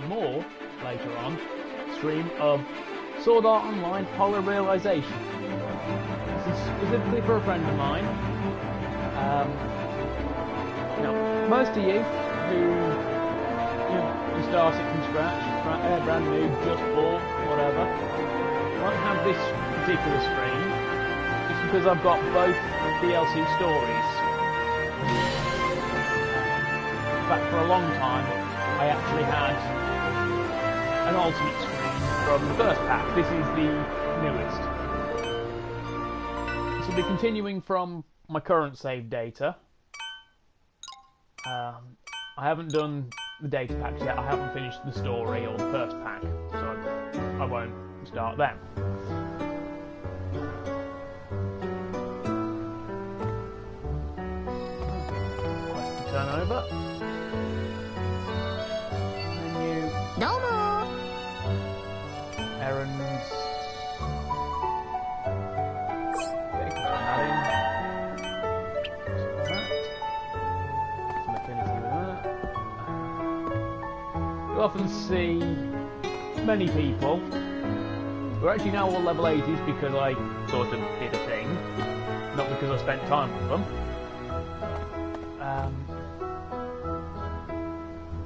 more later on stream of Sword Art Online Hollow Realization. This is specifically for a friend of mine. Most of you who you start it from scratch, brand new, just bought, whatever, won't have this particular stream just because I've got both DLC stories. In fact, for a long time, I actually had an alternate screen from the first pack. This is the newest. This will be continuing from my current save data. I haven't done the data packs yet. I haven't finished the story or the first pack, so I won't start them. Quest to turn over. Menu. Errands. Okay, put that in. Some affinity with that. You'll often see many people who are actually now all level 80s because I sort of did a thing, not because I spent time with them.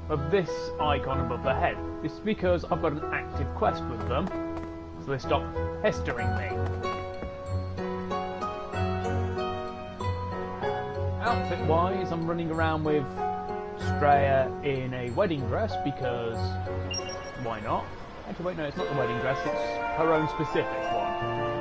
Of this icon above their head. This is because I've got an active quest with them, so they stop pestering me. Outfit-wise, I'm running around with Straya in a wedding dress because why not? Actually, wait, no, it's not the wedding dress, it's her own specific one.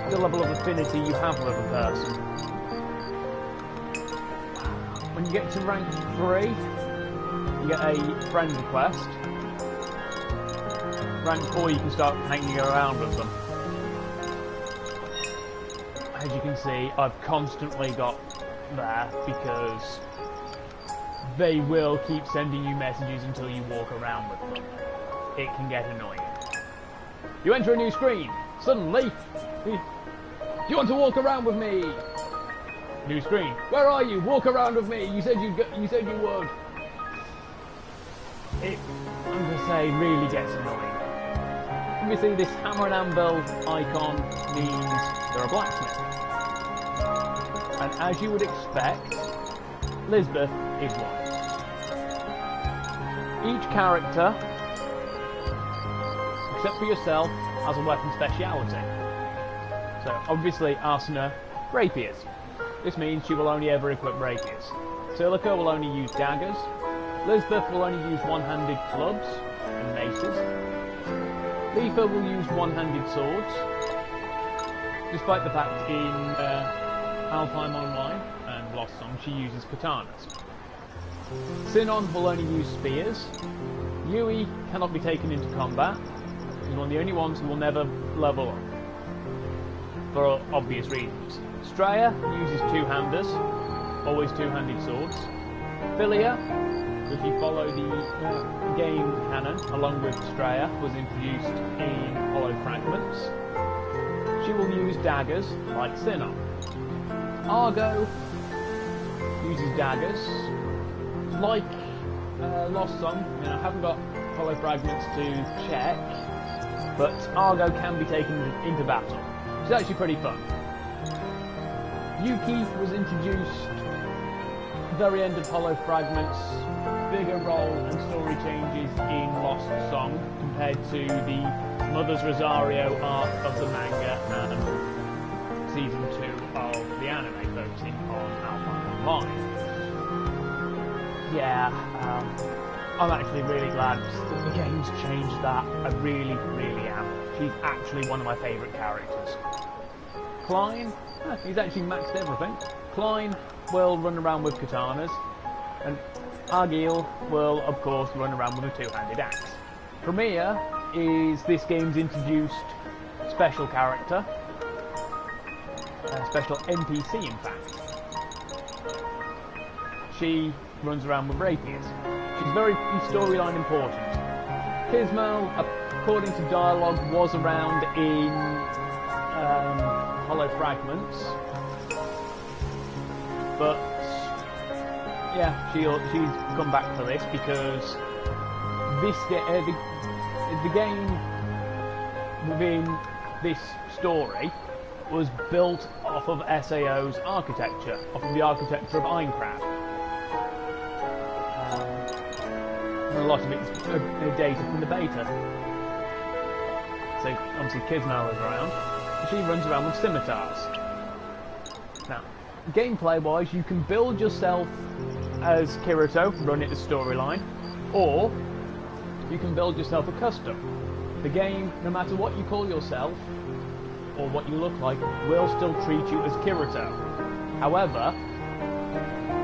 The level of affinity you have with a person. When you get to rank 3, you get a friend request. Rank 4, you can start hanging around with them. As you can see, I've constantly got there because they will keep sending you messages until you walk around with them. It can get annoying. You enter a new screen. Suddenly, do you want to walk around with me? New screen. Where are you? Walk around with me. You said you would. It, I'm gonna say, really gets annoying. Obviously, this hammer and anvil icon means they're a blacksmith, and as you would expect, Lisbeth is one. Each character, except for yourself, has a weapon speciality. So, obviously, Arsena, rapiers. This means she will only ever equip rapiers. Silica will only use daggers. Lisbeth will only use one-handed clubs and maces. Leafa will use one-handed swords, despite the fact in Alfheim Online and Lost Song she uses katanas. Sinon will only use spears. Yui cannot be taken into combat. She's one of the only ones who will never level up, for obvious reasons. Straya uses two-handers, always two-handed swords. Philia, if you follow the game canon, along with Straya, was introduced in Hollow Fragments. She will use daggers, like Sinon. Argo uses daggers, like Lost Song. I haven't got Hollow Fragments to check, but Argo can be taken into battle. It's actually pretty fun. Yuki was introduced at the very end of Hollow Fragments, bigger role and story changes in Lost Song compared to the Mother's Rosario arc of the manga and Season 2 of the anime, focusing on Alpha Online. Yeah, I'm actually really glad that the game's changed that. I really, really am. She's actually one of my favourite characters. Klein, he's actually maxed everything. Klein will run around with katanas, and Argyle will, of course, run around with a two-handed axe. Premiere is this game's introduced special character, a special NPC in fact. she runs around with rapiers. She's very storyline important. Gizmo, according to dialogue, was around in Hollow Fragments, but yeah, she's come back for this because the game within this story was built off of SAO's architecture, off of the architecture of Aincrad. And a lot of it's data from the beta. So obviously Gizmo is around. She runs around with scimitars. Now, gameplay-wise, you can build yourself as Kirito, run it as storyline, or you can build yourself a custom. The game, no matter what you call yourself, or what you look like, will still treat you as Kirito. However,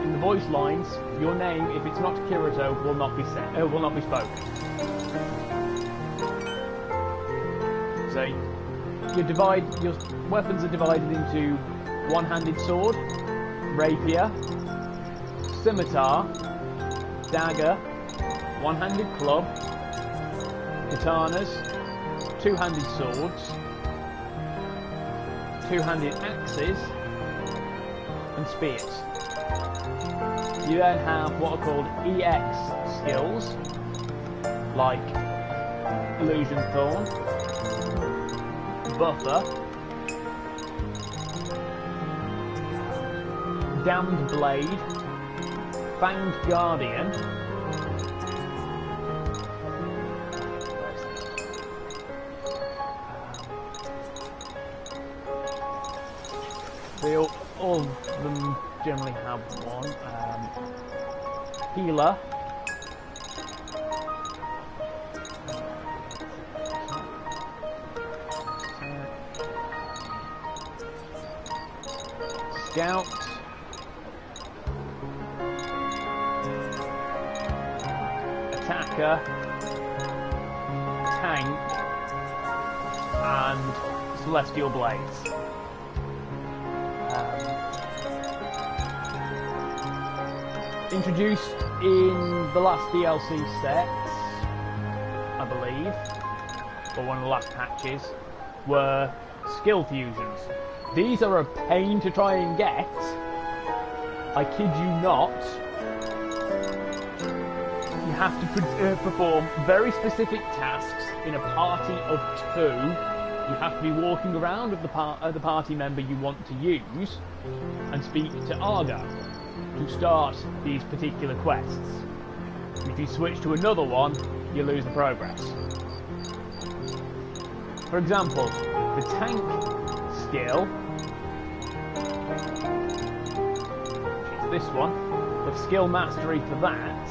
in the voice lines, your name, if it's not Kirito, will not be spoken. So your weapons are divided into one-handed sword, rapier, scimitar, dagger, one-handed club, katanas, two-handed swords, two-handed axes, and spears. You then have what are called EX skills, like Illusion Thorn, Buffer, Damned Blade, Fanged Guardian, all of them generally have one. Healer, Scout, Attacker, Tank, and Celestial Blades. Introduced in the last DLC set, I believe, or one of the last patches, were skill fusions. These are a pain to try and get. I kid you not. You have to perform very specific tasks in a party of 2. You have to be walking around with the party member you want to use and speak to Argo to start these particular quests. If you switch to another one, you lose the progress. For example, the tank skill, which is this one, with skill mastery for that,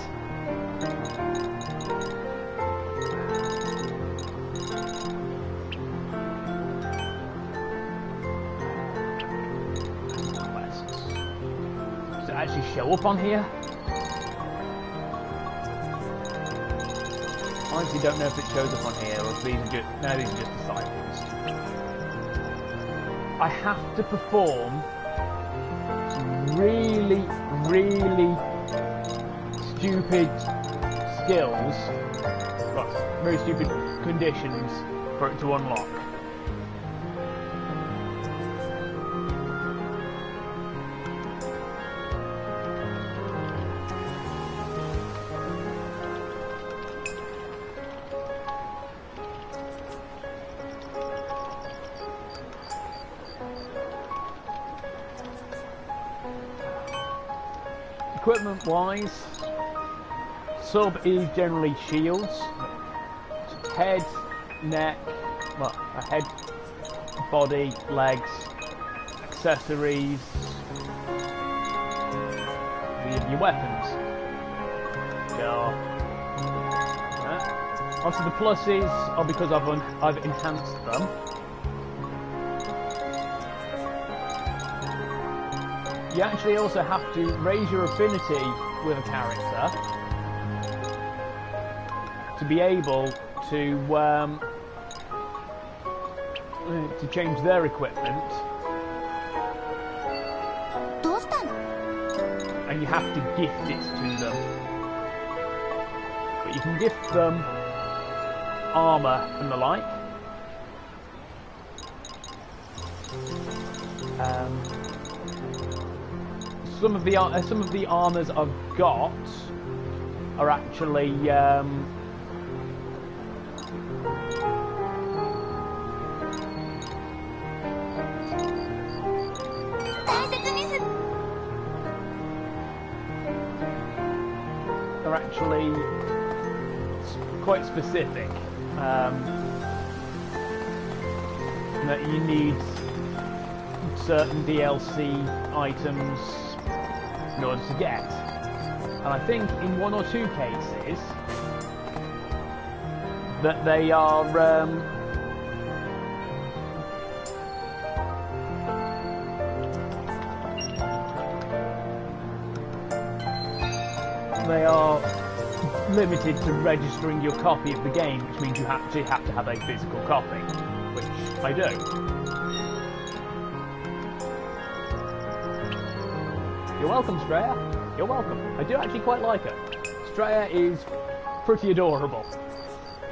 actually show up on here. I honestly don't know if it shows up on here or if these are just disciples. I have to perform really, really stupid skills, well, very stupid conditions for it to unlock. Equipment wise, sub is generally shields, head, neck, well, a head, body, legs, accessories, your weapons. Obviously the pluses are because I've enhanced them. You actually also have to raise your affinity with a character to be able to change their equipment. and you have to gift it to them. But you can gift them armour and the like. Some of the armours I've got are actually quite specific. That you need certain DLC items in order to get. And I think in one or two cases that they are limited to registering your copy of the game, which means you actually have to have a physical copy, which I do. You're welcome, Straya. You're welcome. I do actually quite like her. Straya is pretty adorable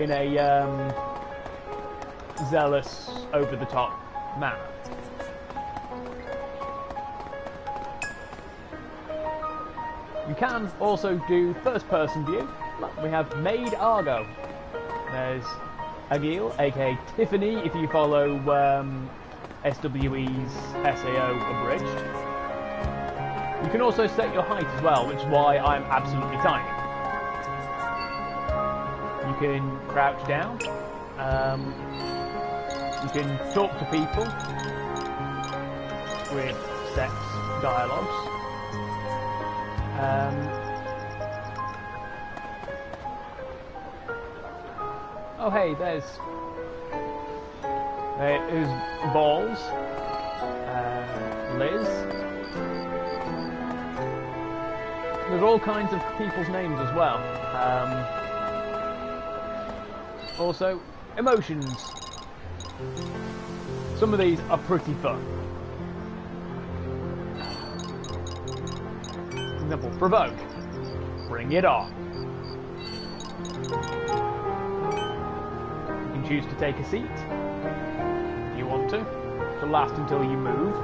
in a zealous, over-the-top manner. You can also do first-person view. We have Maid Argo. There's Agil, aka Tiffany, if you follow SWE's SAO Abridged. You can also set your height as well, which is why I'm absolutely tiny. You can crouch down. You can talk to people with sex dialogues. Oh hey, there's Balls, Liz. There's all kinds of people's names as well. Also, emotions. Some of these are pretty fun. For example, provoke. Bring it on. You can choose to take a seat if you want to last until you move.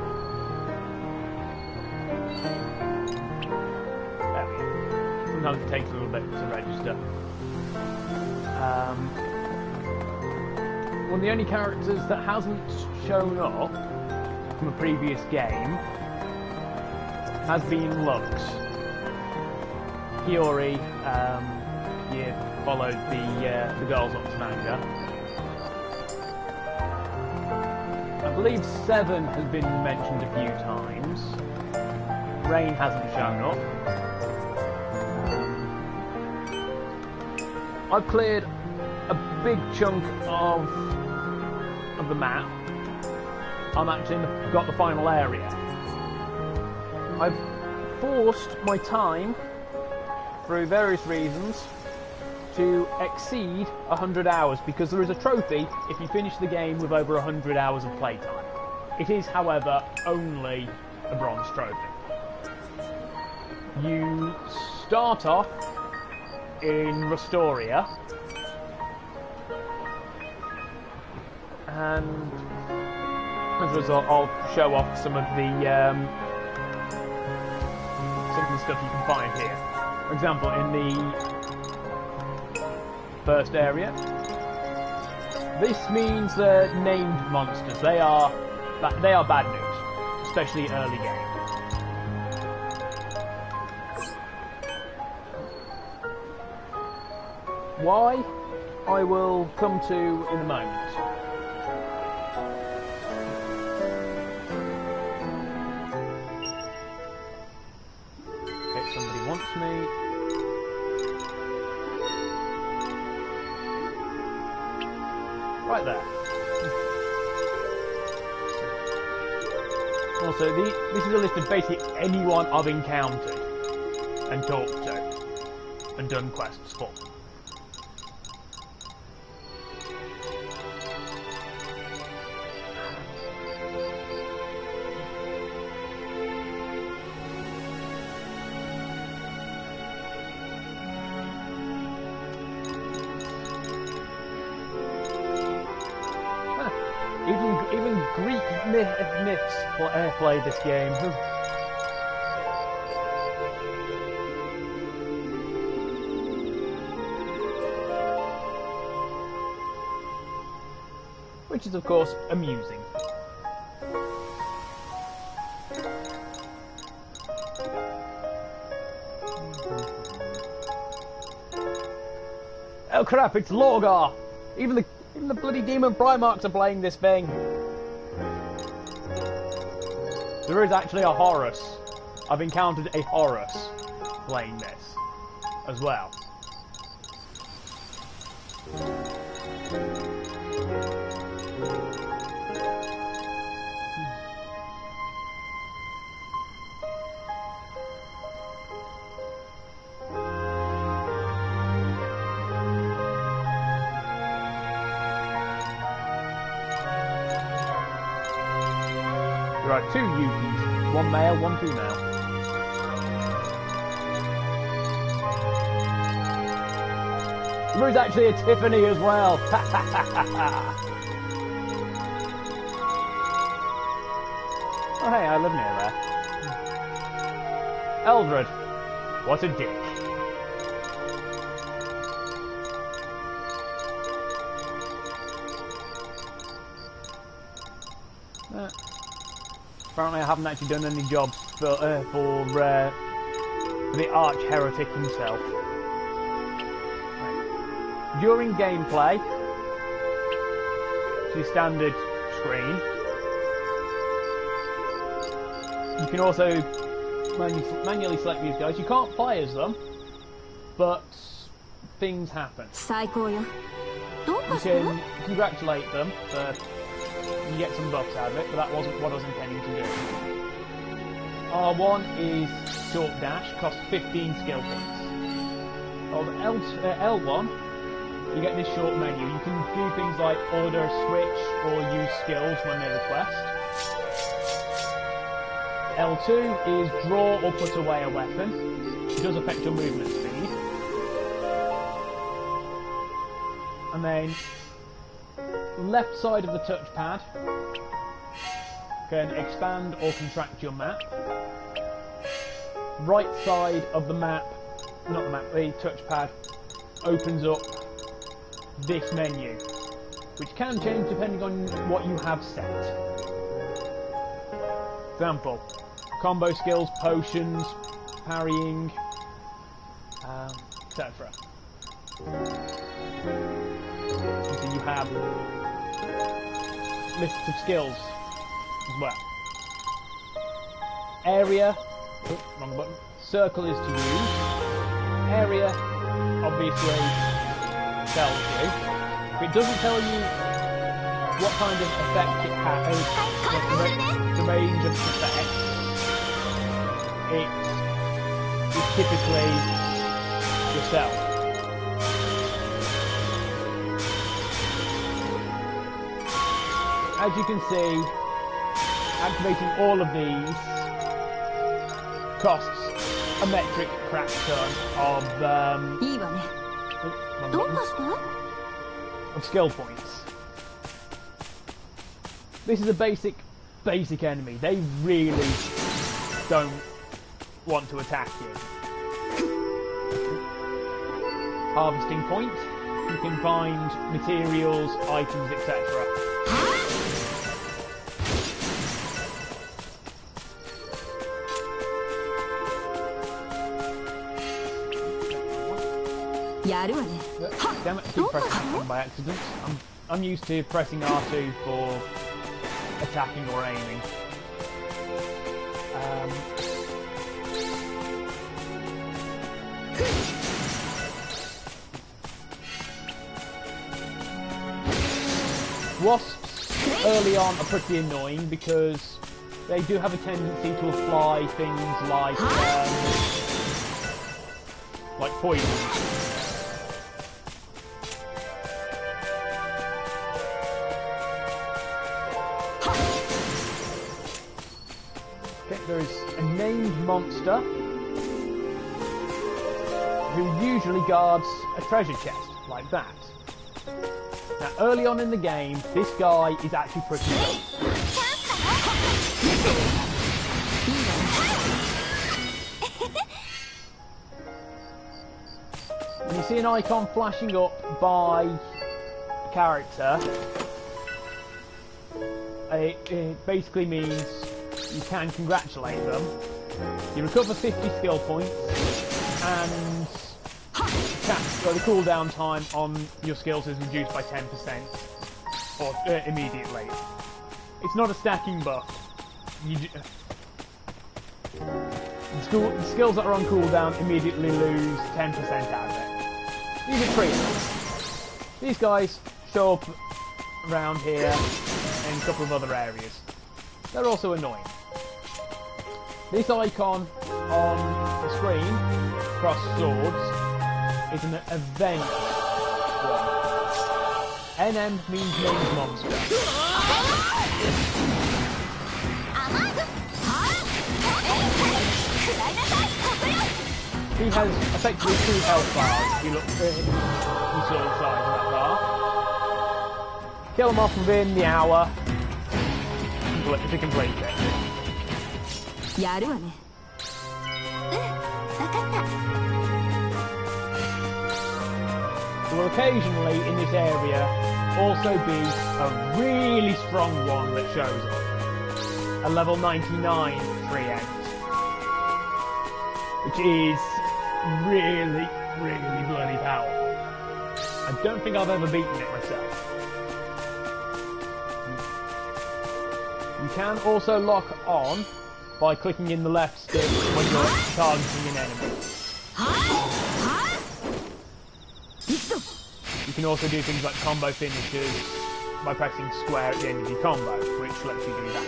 There we go. Sometimes it takes a little bit to register. One of the only characters that hasn't shown up from a previous game has been Lux. Hiyori, you followed the girls up to manga. I believe Seven has been mentioned a few times. Rain hasn't shown up. I've cleared a big chunk of the map. I'm actually got the final area. I've forced my time, through various reasons, to exceed 100 hours, because there is a trophy if you finish the game with over 100 hours of playtime. It is, however, only a bronze trophy. You start off in Restoria, and as a result I'll show off some of the stuff you can find here. For example, in the first area, this means they're named monsters. They are bad news, especially early game. Why? I will come to in a moment. Okay, somebody wants me. Right there. Also, this is a list of basically anyone I've encountered and talked to and done quests for. Greek myths played this game. Which is, of course, amusing. Oh crap, it's Lorgar! Even the bloody demon Primarchs are playing this thing. There is actually a Horus. I've encountered a Horus playing this as well. There are 2 Yukis, 1 male, 1 female. There is actually a Tiffany as well. Oh hey, I live near there. Eldred, what a dick. Apparently I haven't actually done any jobs for the arch heretic himself. Right. During gameplay, to the standard screen, you can also manually select these guys. You can't play as them, but things happen. You can congratulate them for you get some buffs out of it, but that wasn't what I was intending to do. R1 is short dash, costs 15 skill points. On L1, you get this short menu. You can do things like order, switch, or use skills when they request. L2 is draw or put away a weapon. It does affect your movement speed. And then left side of the touchpad can expand or contract your map. Right side of the map, not the map, the touchpad opens up this menu, which can change depending on what you have set. Example, combo skills, potions, parrying, etc. So you have lists of skills as well. Area, wrong button. Circle is to use. Area, obviously, tells you. If it doesn't tell you what kind of effect it has, the range of effects, it is typically yourself. As you can see, activating all of these costs a metric crap ton of skill points. This is a basic enemy. They really don't want to attack you. Harvesting point. You can find materials, items, etc. Damn it, I keep pressing R1 by accident. I'm used to pressing R2 for attacking or aiming. Wasps early on are pretty annoying because they do have a tendency to apply things like poison. There is a named monster who usually guards a treasure chest, like that. Now, early on in the game, this guy is actually pretty good. When you see an icon flashing up by a character, it basically means you can congratulate them. You recover 50 skill points, and the cooldown time on your skills is reduced by 10% or immediately. It's not a stacking buff. The skills that are on cooldown immediately lose 10% out of it. These are trios. These guys show up around here and a couple of other areas. They're also annoying. This icon on the screen, across swords, is an event one. NM means named monster. He has effectively 2 health bars if you look at you saw the size of that bar. Kill him off within the hour to complete it. There will occasionally in this area also be a really strong one that shows up. A level 99 treant, which is really, really bloody powerful. I don't think I've ever beaten it myself. You can also lock on by clicking in the left stick when you're targeting an enemy. You can also do things like combo finishes by pressing square at the end of your combo, which lets you do that.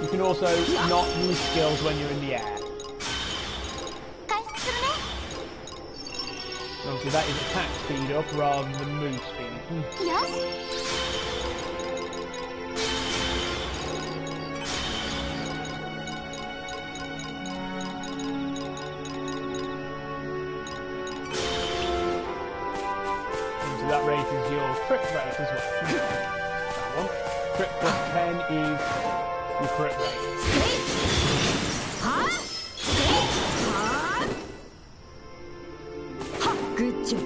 You can also not use skills when you're in the air. Obviously that is attack speed up rather than move speed. So that raises your crit rate as well. That one. Crit plus 10 is your crit rate. Good job.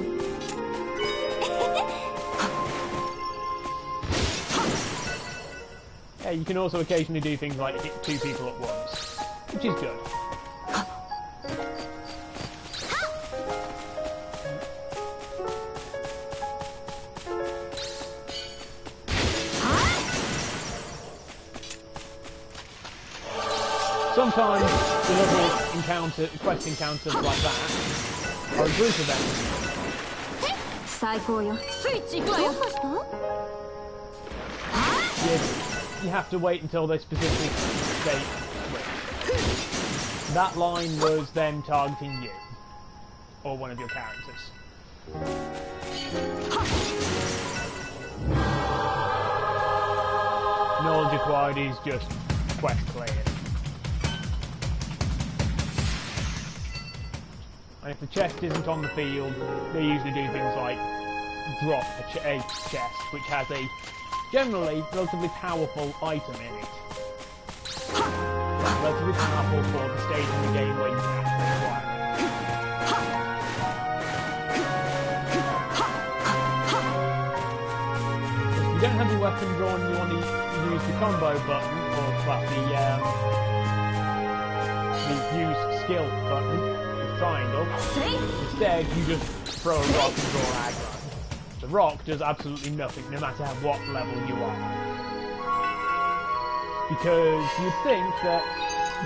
Yeah, you can also occasionally do things like hit 2 people at once, which is good. Sometimes the little quest encounters like that are a group of enemies. You have to wait until they specifically state switch. That line was them targeting you, or one of your characters. Knowledge acquired is just quest cleared. And if the chest isn't on the field, they usually do things like drop a chest, which has a generally relatively powerful item in it. Relatively powerful for the stage in the game where you can actually acquire it. If you don't have the weapon drawn, you want to use the combo button, or well, the use skill button. Triangle. Instead, you just throw a rock and draw aggro. The rock does absolutely nothing, no matter what level you are. Because you'd think that,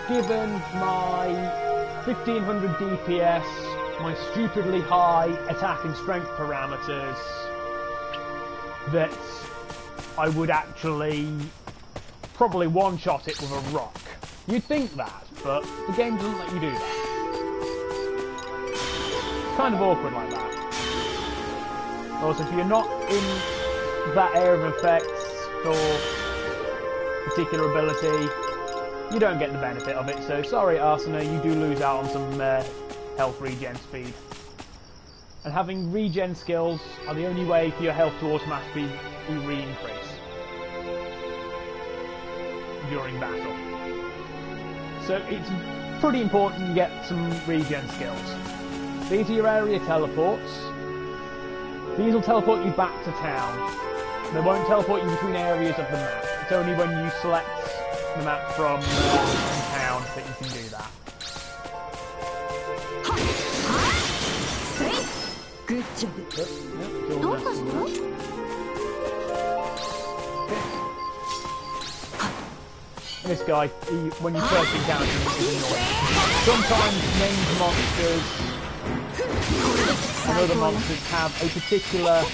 given my 1500 DPS, my stupidly high attack and strength parameters, that I would actually probably one-shot it with a rock. You'd think that, but the game doesn't let you do that. Kind of awkward like that. Also, if you're not in that area of effects or particular ability, you don't get the benefit of it. So sorry, Arsena, you do lose out on some health regen speed. And having regen skills are the only way for your health to automatically re-increase during battle. So it's pretty important to get some regen skills. These are your area teleports. These will teleport you back to town. They won't teleport you between areas of the map. It's only when you select the map from town that you can do that. Good job. This guy, when you first encounter him, is annoying. Sometimes named monsters and other monsters have a particular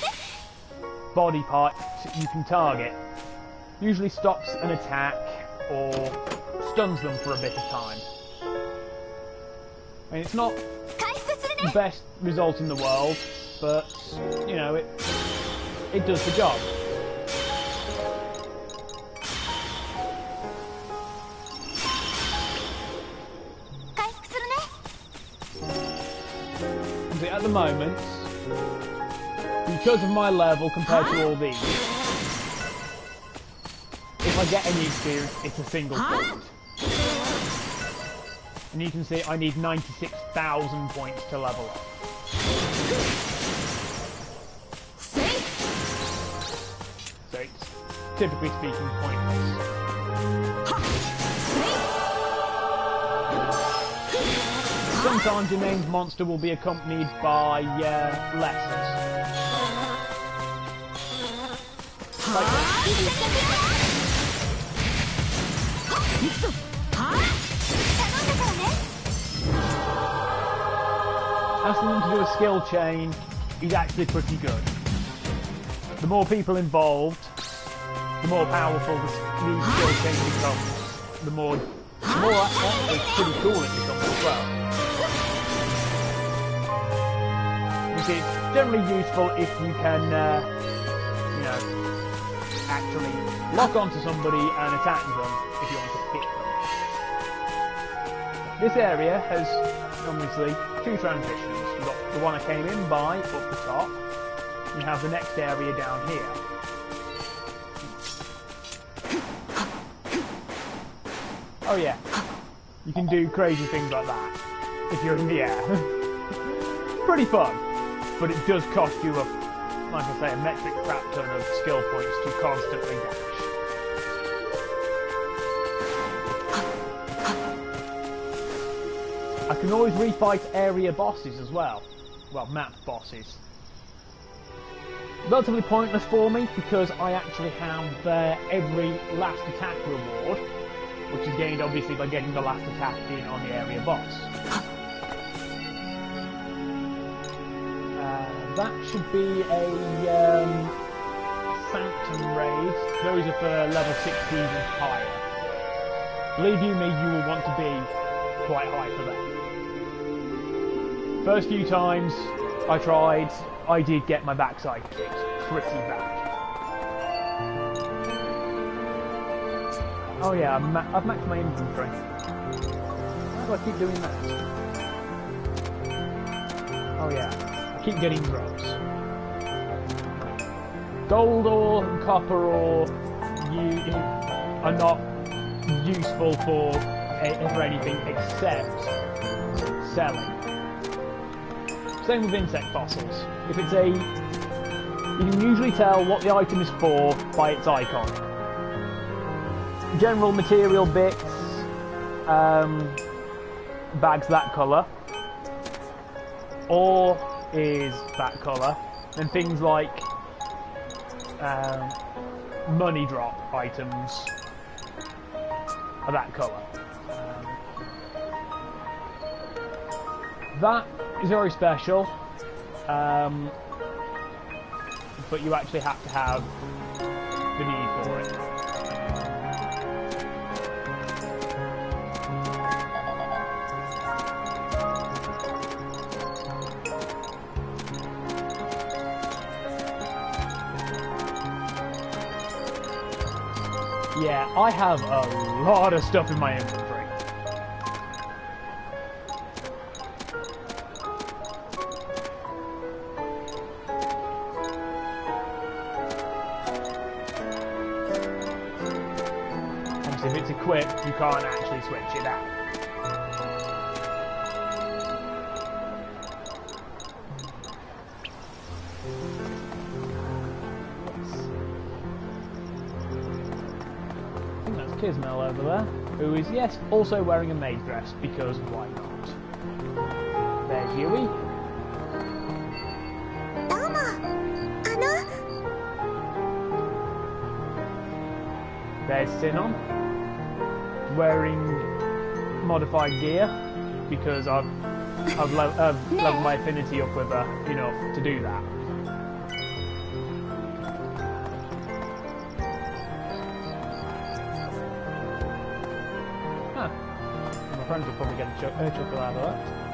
body part you can target. Usually stops an attack or stuns them for a bit of time. I mean, it's not the best result in the world, but you know, it does the job. See, at the moment, because of my level compared to all these, if I get any experience, it's a single point. And you can see I need 96,000 points to level up. So it's, typically speaking, pointless. Sometimes your named monster will be accompanied by letters. Asking them to do a skill chain is actually pretty good. The more people involved, the more powerful the skill chain becomes. The more actually pretty cool it becomes as well. You see, it's generally useful if you can, you know, actually lock onto somebody and attack them if you want to hit them. This area has obviously two transitions. You've got the one I came in by up the top. You have the next area down here. Oh yeah, you can do crazy things like that if you're in the air. Pretty fun, but it does cost you a, like I say, a metric crap ton of skill points to constantly dash. I can always refight area bosses as well. Well, map bosses. Relatively pointless for me because I actually have every last attack reward, which is gained obviously by getting the last attack in on the area boss. That should be a Sanctum raid. Those are for level 16 and higher. Believe you me, you will want to be quite high for that. First few times I tried, I did get my backside kicked pretty bad. Oh yeah, I've maxed my inventory. Why do I keep doing that? Oh yeah, I keep getting drops. Gold ore and copper ore are not useful for anything except selling. Same with insect fossils. If it's you can usually tell what the item is for by its icon. General material bits, bags that colour, ore is that colour, and things like money drop items are that colour. That is very special, but you actually have to have the need for it. Yeah, I have a lot of stuff in my inventory. if it's equipped, you can't actually switch it out. I think that's Kismel over there, who is, yes, also wearing a maid dress, because why not? There's Yui. There's Sinon, wearing modified gear, because I've leveled my affinity up with her enough to do that. Huh. My friends will probably get a chuckle out of that.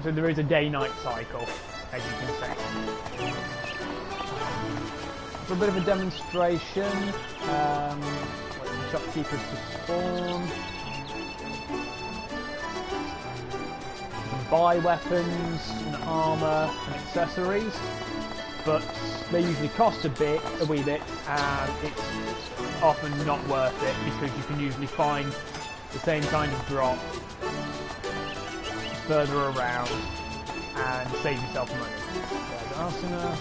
So there is a day-night cycle, as you can see. For a bit of a demonstration, wait for the shopkeepers to spawn. You can buy weapons and armour and accessories, but they usually cost a wee bit, and it's often not worth it because you can usually find the same kind of drop further around and save yourself money. There's Arsena.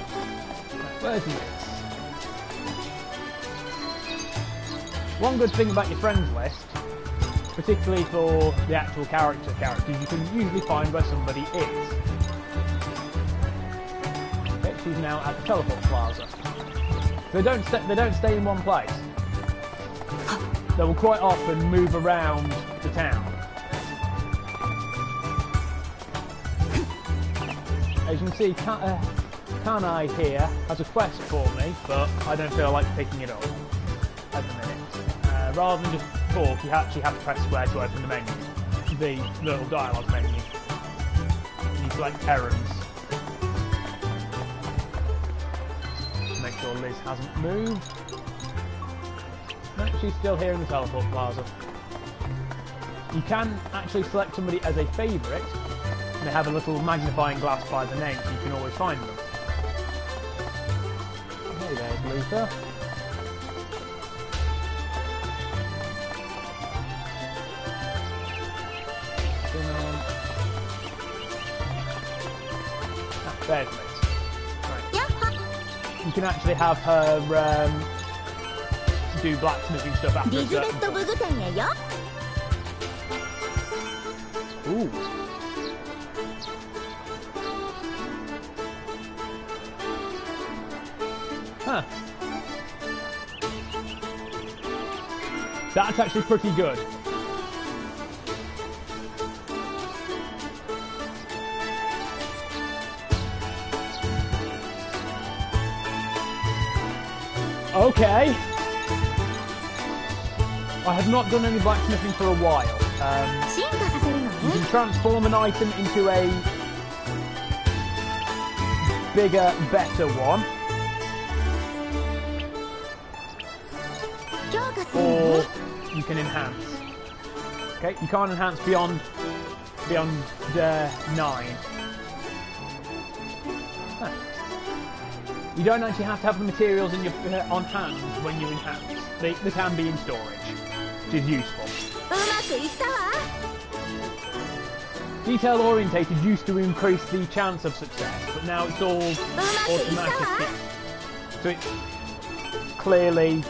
Where's this? One good thing about your friends list, particularly for the actual characters, you can usually find where somebody is. Okay, she's now at the teleport plaza. They don't stay in one place. They will quite often move around the town. As you can see, Kanai here has a quest for me, but I don't feel like picking it up at the minute. Rather than just talk, you actually have to press square to open the menu, the little dialogue menu. You select errands. Make sure Liz hasn't moved. No, she's still here in the teleport plaza. You can actually select somebody as a favourite. They have a little magnifying glass by the name, so you can always find them. Hey, there's Luther. There's Liz. Right. You can actually have her do blacksmithing stuff after a certain point. Ooh. Huh. That's actually pretty good. Okay. I have not done any blacksmithing for a while. You can transform an item into a bigger, better one. Or you can enhance. Okay, you can't enhance beyond 9. Huh. You don't actually have to have the materials in your on hand when you enhance. They can be in storage, which is useful. Detail orientated used to increase the chance of success, but now it's all automatic. So it's clearly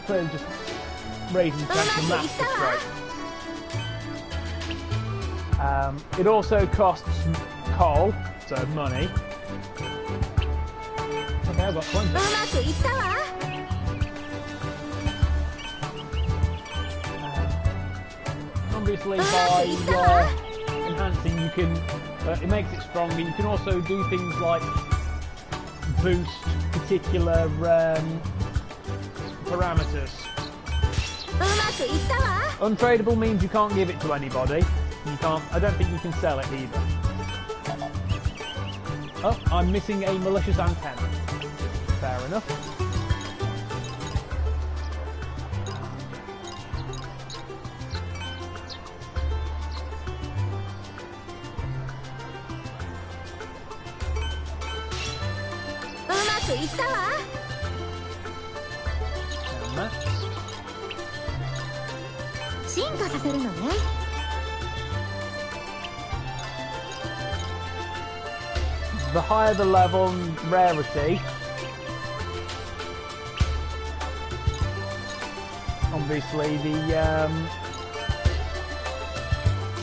just raising the chance of master stroke. It also costs coal, so money. Okay, I've got plenty. Obviously, by enhancing, you can it makes it stronger. You can also do things like boost particular parameters. Untradeable means you can't give it to anybody. You can't. I don't think you can sell it either. Oh, I'm missing a malicious antenna. fair enough. Now Max. The higher the level and rarity, obviously the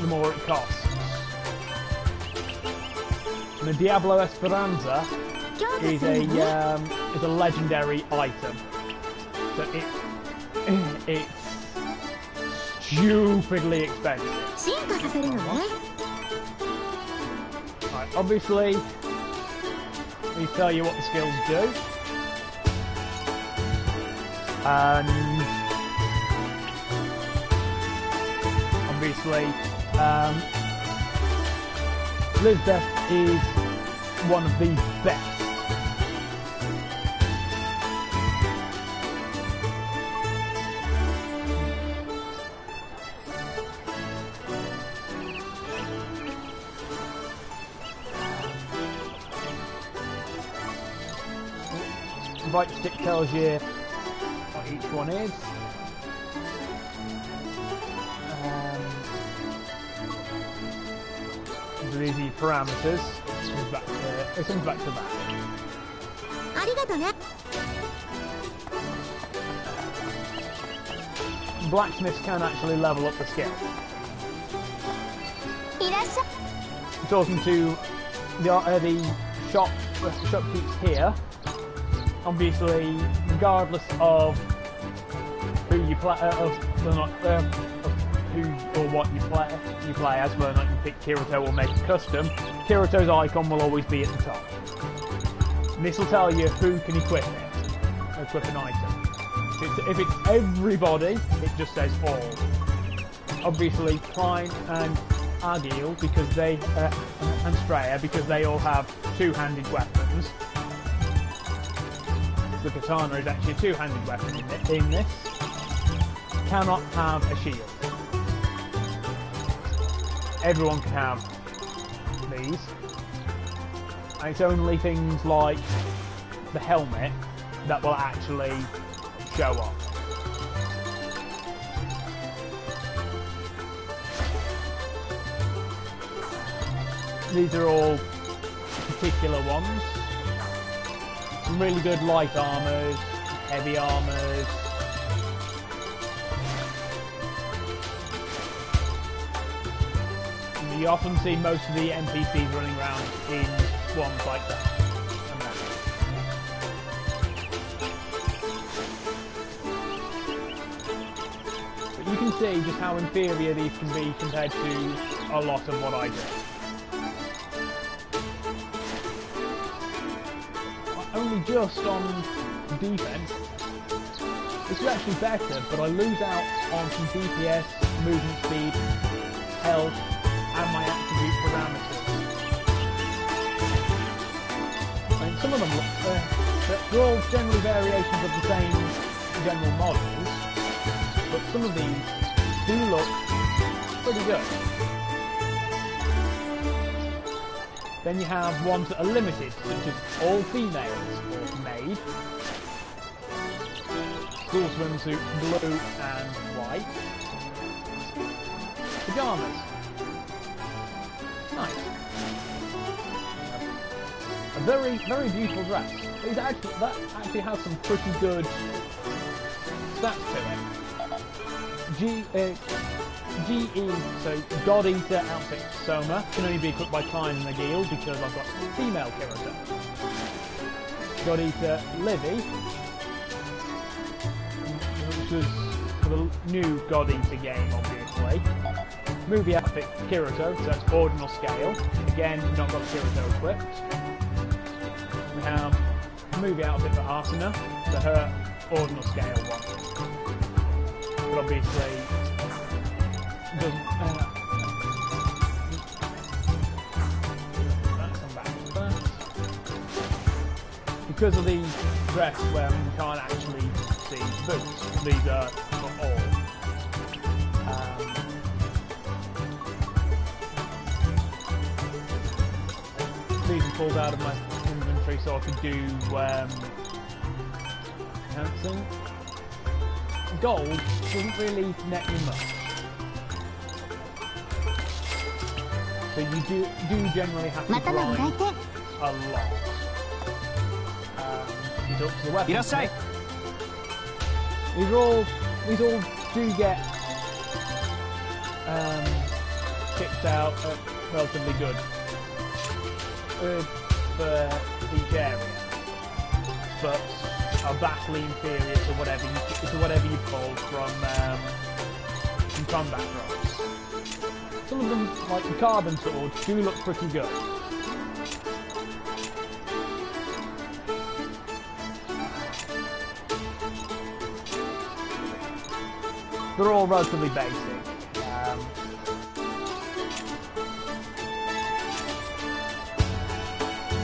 more it costs. The Diablo Esperanza is a legendary item, so it's stupidly expensive. Right, obviously, let me tell you what the skills do, and obviously, Lisbeth is one of the best. The right stick tells you what each one is. So these are your parameters. It comes back to that. Blacksmiths can actually level up the skill. Talking to the shopkeepers here, obviously, regardless of who you play, of who or what you play as, whether or not you pick Kirito or make a custom, Kirito's icon will always be at the top. And this will tell you who can equip an item. If it's everybody, it just says all. Obviously, Klein and Agil, because they and Straya, because they all have two-handed weapons. The katana is actually a two-handed weapon in this. Cannot have a shield. Everyone can have these. And it's only things like the helmet that will actually show off. These are all particular ones. Some really good light armors, heavy armors. You often see most of the NPCs running around in ones like that. But you can see just how inferior these can be compared to a lot of what I do. Only just on defense. This is actually better, but I lose out on some DPS, movement speed, health, and my attribute parameters. I mean, some of them they're all generally variations of the same general models, but some of these do look pretty good. Then you have ones that are limited, such as all females or maid, school swimsuit, blue and white, pajamas. Nice. A very, very beautiful dress. That actually has some pretty good stats to it. GE, so God Eater outfit Soma, can only be equipped by Klein and Nagil because I've got female Kirito. God Eater Livy, which was for the new God Eater game, obviously. Movie outfit Kirito, so that's ordinal scale. Again, not got Kirito equipped. We have movie outfit for Arsena, so her ordinal scale one. But obviously, doesn't come back first. Because of the dress where you can't actually see boots. These are not all. These are pulled out of my inventory so I could do enhancing. Gold doesn't really net you much. So you do generally have to grind a lot. He's up to the weapon. These all do get kicked out relatively good for each area, but are vastly inferior to whatever you pull from combat drops. Some of them, like the carbon swords, do look pretty good. They're all relatively basic.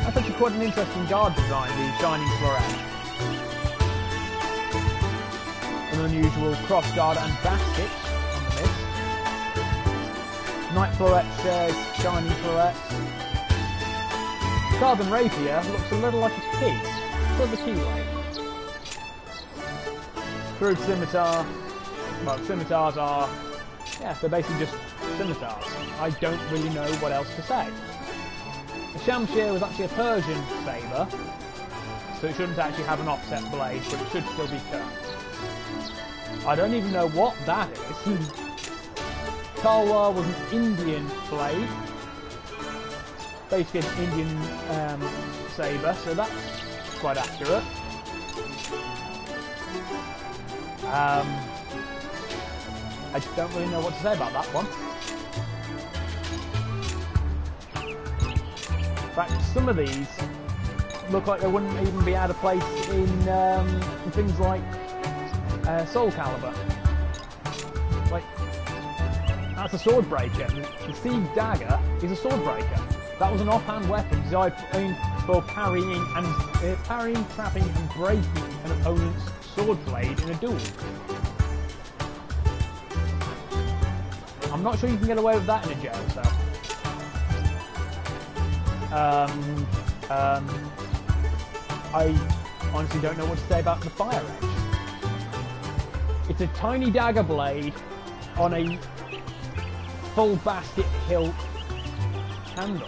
That's actually quite an interesting guard design, the Shining Floret. An unusual cross guard and basket on the list. Knight Floret shares Shining Floret. Carbon Rapier looks a little like a key. Sort of a keyway. Crude Scimitar. Well, scimitars are... yeah, they're basically just scimitars. I don't really know what else to say. The Shamshir was actually a Persian sabre, so it shouldn't actually have an offset blade, but it should still be curved. I don't even know what that is. Talwar was an Indian blade, basically an Indian sabre, so that's quite accurate. I don't really know what to say about that one. In fact, some of these look like they wouldn't even be out of place in things like Soul Calibur. Like, that's a sword breaker. The Siege Dagger is a sword breaker. That was an offhand weapon designed for parrying, trapping, and breaking an opponent's sword blade in a duel. I'm not sure you can get away with that in a jail cell. I honestly don't know what to say about the Fire Edge. It's a tiny dagger blade on a full basket hilt handle.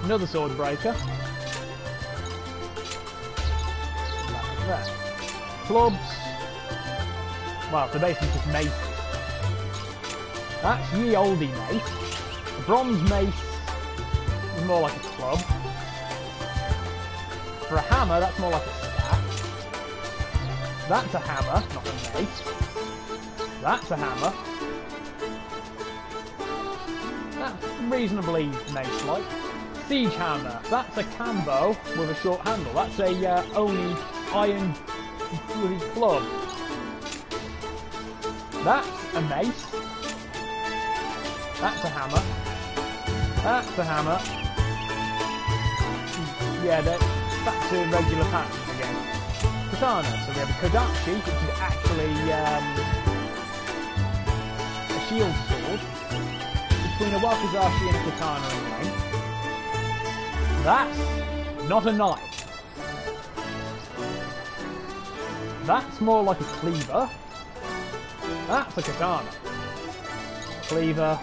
Another sword breaker. There. Clubs. Well, they're basically just maces. That's ye olde mace. A bronze mace is more like a club. For a hammer, that's more like a staff. That's a hammer, not a mace. That's a hammer. That's reasonably mace-like. Siege hammer. That's a cambo with a short handle. That's a Oni iron bloody club. That's a mace. That's a hammer. That's a hammer. Yeah, back to regular patterns again. Katana. So we have a Kodachi, which is actually a shield sword. Between a Wakizashi and a katana in length. That's not a knife. That's more like a cleaver. That's a katana. Cleaver.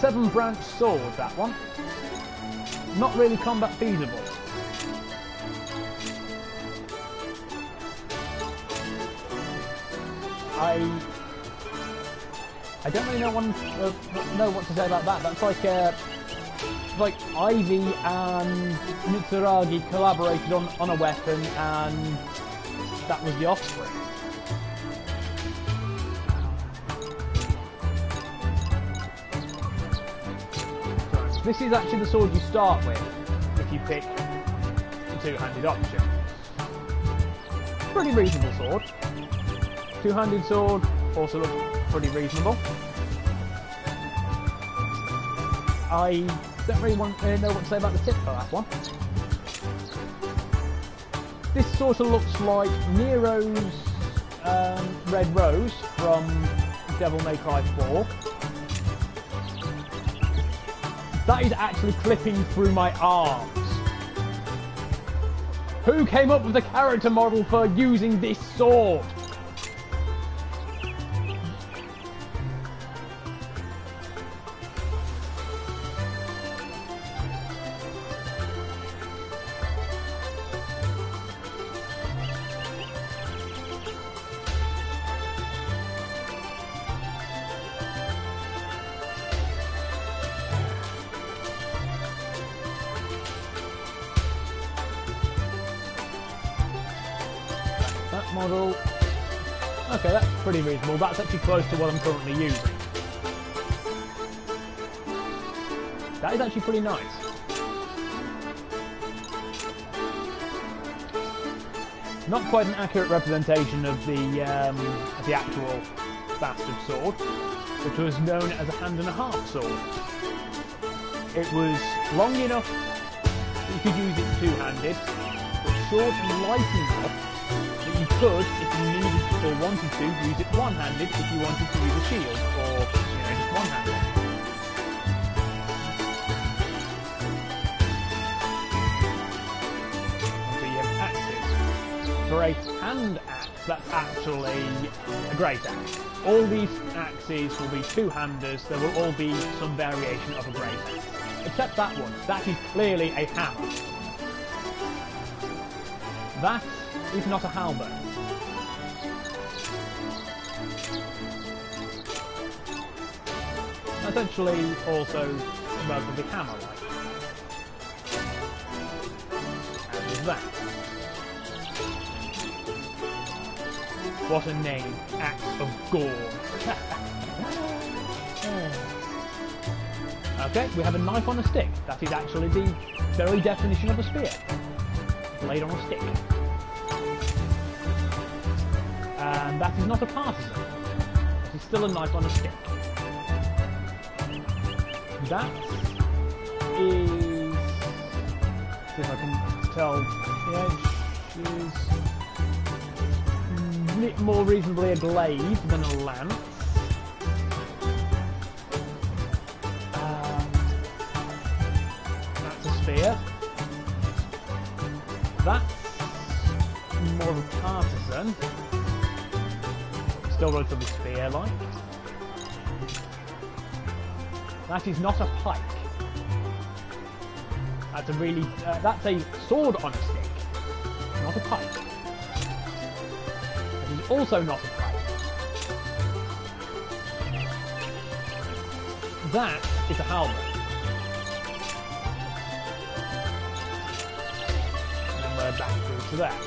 7-branch sword, that one. Not really combat feasible. I don't really know what to say about that. That's like Ivy and Mitsuragi collaborated on a weapon, and that was the offspring. So this is actually the sword you start with if you pick the two-handed option. Pretty reasonable sword. Two-handed sword also looks pretty reasonable. I don't really know what to say about the tip for that one. This sort of looks like Nero's Red Rose from Devil May Cry 4. That is actually clipping through my arms. Who came up with the character model for using this sword? That model. Okay, that's pretty reasonable. That's actually close to what I'm currently using. That is actually pretty nice. Not quite an accurate representation of the actual bastard sword, which was known as a hand-and-a-half sword. It was long enough that you could use it two-handed, but short and light enough that you could, if you needed or wanted to, use it one-handed if you wanted to use a shield, or, just one-handed. And so you have axes. For a hand axe, that's actually a great axe. All these axes will be two-handers, there will all be some variation of a great axe. Except that one. That is clearly a hammer. That is not a halberd. That's actually also relatively hammer-like. As is that. What a name. Axe of Gorn. Okay, we have a knife on a stick. That is actually the very definition of a spear. Blade on a stick. And that is not a partisan. That is still a knife on a stick. That is... see if I can tell the edge is more reasonably a glaive than a lance. That's a spear. That's more of a partisan. Still relatively spear-like. That is not a pike. That's a really... that's a sword on a stick, not a pike. That is also not a pike. That is a halberd. And then we're back through to that.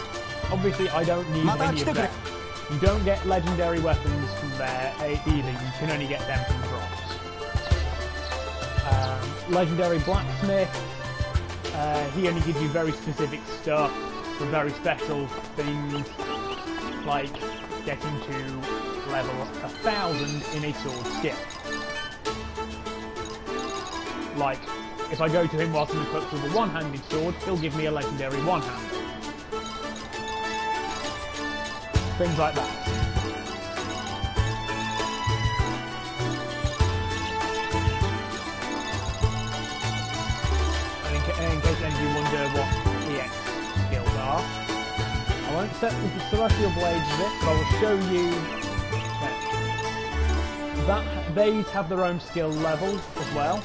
Obviously, I don't need any of that. You don't get legendary weapons from there either, you can only get them from drops. Legendary blacksmith, he only gives you very specific stuff for very special things, like getting to level 1000 in a sword skill. Like, if I go to him whilst I'm equipped with a one-handed sword, he'll give me a legendary one-hander. Things like that. And in case any of you wonder what EX skills are, I won't set the Celestial Blades bit, but I will show you that these have their own skill levels as well.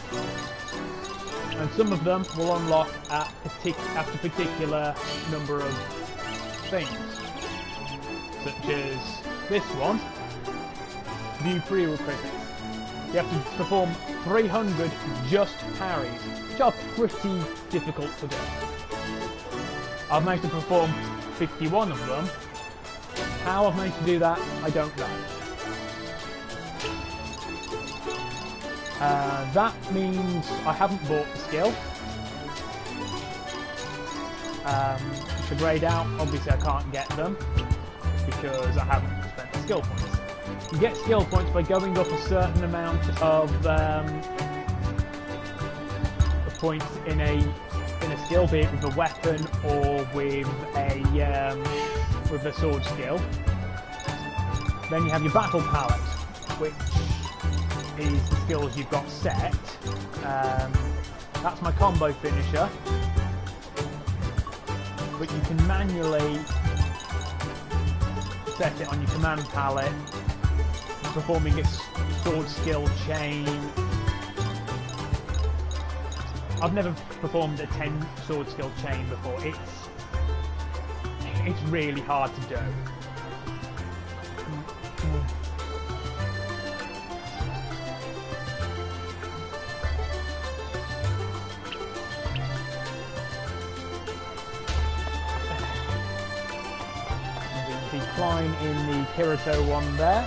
And some of them will unlock at after a particular number of things. Such as this one, view prerequisites. You have to perform 300 just parries, which are pretty difficult to do. I've managed to perform 51 of them. How I've managed to do that, I don't know. That means I haven't bought the skill. To grade out, obviously I can't get them, because I haven't spent the skill points. You get skill points by going up a certain amount of points in a skill, be it with a weapon or with a sword skill. Then you have your battle palette, which is the skills you've got set. That's my combo finisher, but you can manually set it on your command palette, performing its sword skill chain. I've never performed a 10 sword skill chain before. It's really hard to do. The decline in the Kirito one there.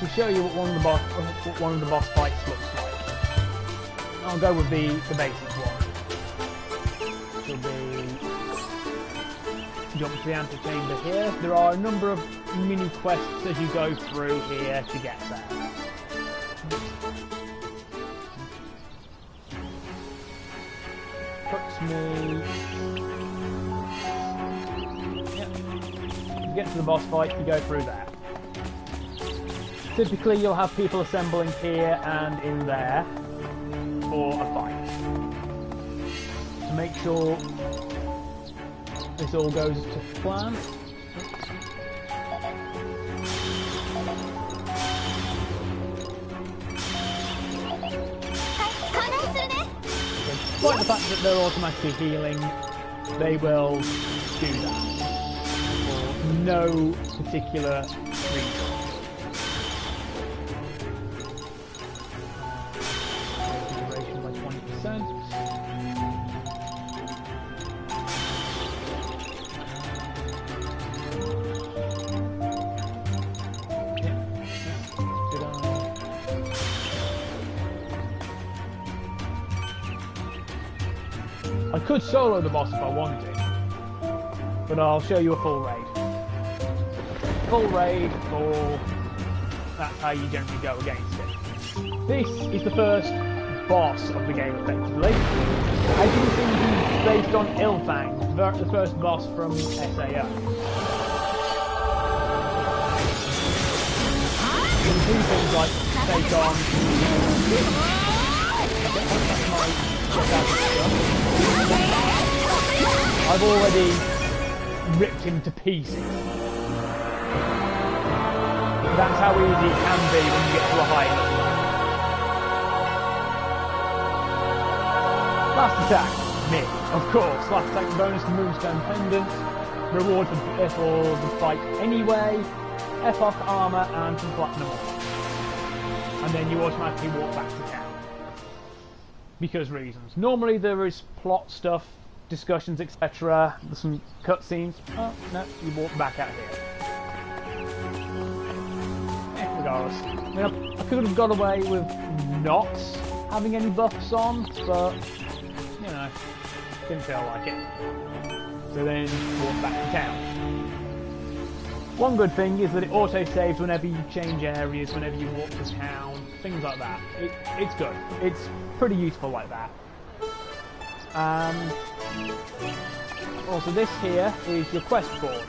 To show you what one of the boss fights looks like. I'll go with the basic one. Which will be jump to the antechamber here. There are a number of mini quests as you go through here to get there. Puts me. Yep. You get to the boss fight, you go through there. Typically you'll have people assembling here and in there for a fight. To make sure this all goes to plan. Despite the fact that they're automatically healing, they will do that for no particular reason. I could solo the boss if I wanted, but I'll show you a full raid. Full raid, or that's how you generally go against it. This is the first boss of the game, effectively. As you can see, he's based on Ilfang, the first boss from SAO. You can do things like take on... I've already ripped him to pieces. That's how easy it can be when you get to a high enough level. Last attack, me, of course. Last attack bonus to Moonstone Pendant. Reward for the fight anyway. Epoch armor and some platinum. And then you automatically walk back to town. Because reasons. Normally there is plot stuff, discussions, etc. There's some cutscenes. Oh, no, you walk back out here. Regardless. I mean, I could have got away with not having any buffs on, but, you know, didn't feel like it. So then walk back to town. One good thing is that it auto-saves whenever you change areas, whenever you walk to town, things like that. It's good. It's pretty useful like that. Also, this here is your quest board.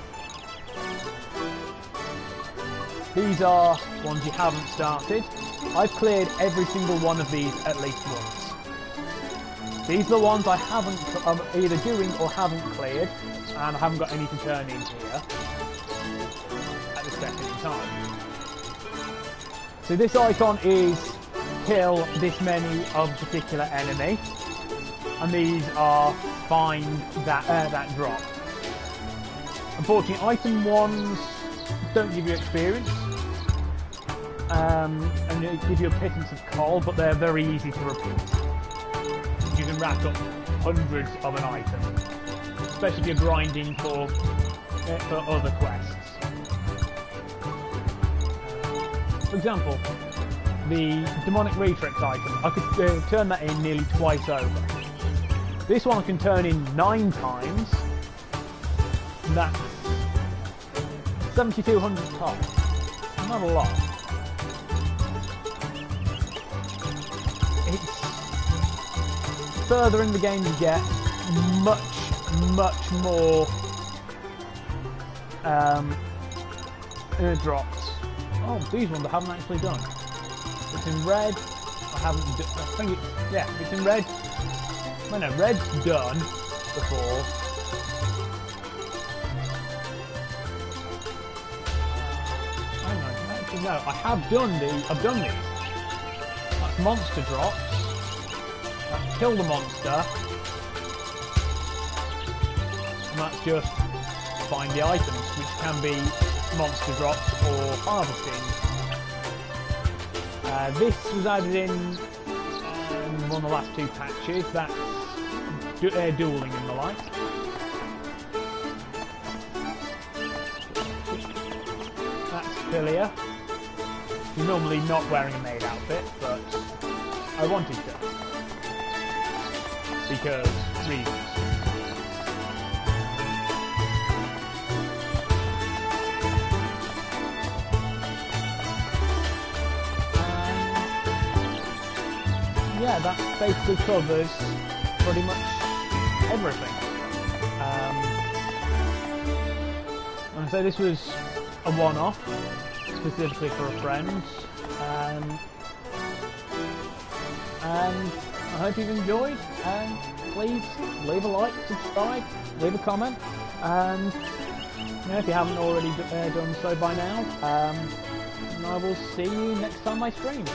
These are ones you haven't started. I've cleared every single one of these at least once. These are the ones I haven't, I'm either doing or haven't cleared, and I haven't got any to turn in here at this second in time. So this icon is kill this many of a particular enemy, and these are find that drop. Unfortunately, item ones don't give you experience, and they give you a pittance of coal, but they're very easy to repeat. You can rack up hundreds of an item, especially if you're grinding for other quests. For example, the demonic Retrix item, I could turn that in nearly twice over. This one I can turn in 9 times, That's 7,200 top. Not a lot. It's further in the game you get, much more drops. Oh, these ones I haven't actually done. It's in red. I haven't. I think it's it's in red. Oh no, red's done before. Actually, no, I have done I've done these. That's monster drops. That's kill the monster. And that's just find the items, which can be monster drops or harvesting. This was added in one of the last two patches. That's dueling and the like. That's Philia. She's normally not wearing a maid outfit, but I wanted to. Because reasons. Yeah, that basically covers pretty much everything. And so this was a one-off, specifically for a friend, and I hope you've enjoyed, and please leave a like, subscribe, leave a comment, and if you haven't already done so by now, I will see you next time I stream.